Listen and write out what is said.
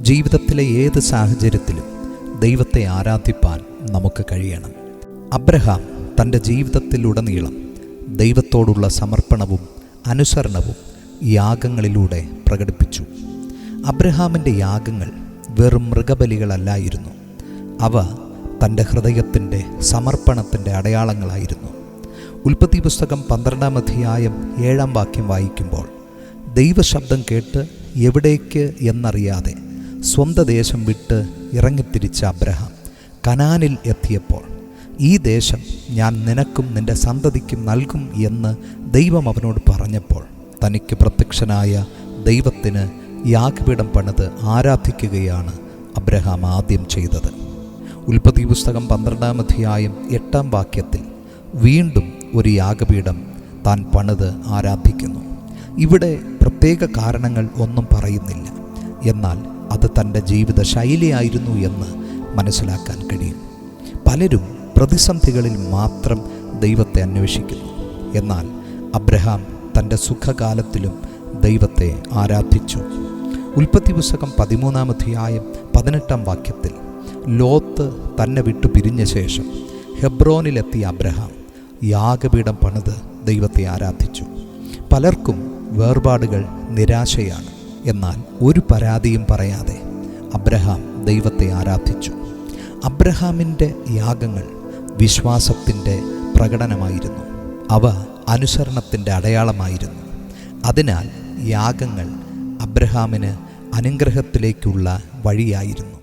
ജീവിതത്തിലെ ഏത് സാഹചര്യത്തിലും ദൈവത്തെ ആരാധിപ്പാൻ നമുക്ക് കഴിയണം. അബ്രഹാം തൻ്റെ ജീവിതത്തിലുടനീളം ദൈവത്തോടുള്ള സമർപ്പണവും അനുസരണവും യാഗങ്ങളിലൂടെ പ്രകടിപ്പിച്ചു. അബ്രഹാമിൻ്റെ യാഗങ്ങൾ വെറും മൃഗബലികളല്ലായിരുന്നു. അവ തൻ്റെ ഹൃദയത്തിൻ്റെ സമർപ്പണത്തിൻ്റെ അടയാളങ്ങളായിരുന്നു. ഉൽപ്പത്തി പുസ്തകം 12-ാം അധ്യായം 7-ാം വാക്യം വായിക്കുമ്പോൾ, ദൈവശബ്ദം കേട്ട് എവിടേക്ക് എന്നറിയാതെ സ്വന്തം ദേശം വിട്ട് ഇറങ്ങിത്തിരിച്ച അബ്രഹാം കനാനിൽ എത്തിയപ്പോൾ, ഈ ദേശം ഞാൻ നിനക്കും നിൻ്റെ സന്തതിക്കും നൽകും എന്ന് ദൈവം അവനോട് പറഞ്ഞപ്പോൾ, തനിക്ക് പ്രത്യക്ഷനായ ദൈവത്തിന് യാഗപീഠം പണിത് ആരാധിക്കുകയാണ് അബ്രഹാം ആദ്യം ചെയ്തത്. ഉൽപ്പത്തി പുസ്തകം 12-ാം അധ്യായം 8-ാം വാക്യത്തിൽ വീണ്ടും ഒരു യാഗപീഠം താൻ പണിത് ആരാധിക്കുന്നു. ഇവിടെ പ്രത്യേക കാരണങ്ങൾ ഒന്നും പറയുന്നില്ല, എന്നാൽ അത് തൻ്റെ ജീവിത ശൈലിയായിരുന്നു എന്ന് മനസ്സിലാക്കാൻ കഴിയും. പലരും പ്രതിസന്ധികളിൽ മാത്രം ദൈവത്തെ അന്വേഷിക്കുന്നു, എന്നാൽ അബ്രഹാം തൻ്റെ സുഖകാലത്തിലും ദൈവത്തെ ആരാധിച്ചു. ഉൽപ്പത്തി പുസ്തകം 13-ാം അധ്യായം 18-ാം വാക്യത്തിൽ ലോത്ത് തന്നെ വിട്ടു പിരിഞ്ഞ ശേഷം ഹെബ്രോനിലെത്തിയ അബ്രഹാം യാഗപീഠം പണിത് ദൈവത്തെ ആരാധിച്ചു. പലർക്കും വേർപാടുകൾ നിരാശയാണ്, എന്നാൽ ഒരു പരാതിയും പറയാതെ അബ്രഹാം ദൈവത്തെ ആരാധിച്ചു. അബ്രഹാമിൻ്റെ യാഗങ്ങൾ വിശ്വാസത്തിൻ്റെ പ്രകടനമായിരുന്നു. അവ അനുസരണത്തിൻ്റെ അടയാളമായിരുന്നു. അതിനാൽ യാഗങ്ങൾ അബ്രഹാമിന് അനുഗ്രഹത്തിലേക്കുള്ള വഴിയായിരുന്നു.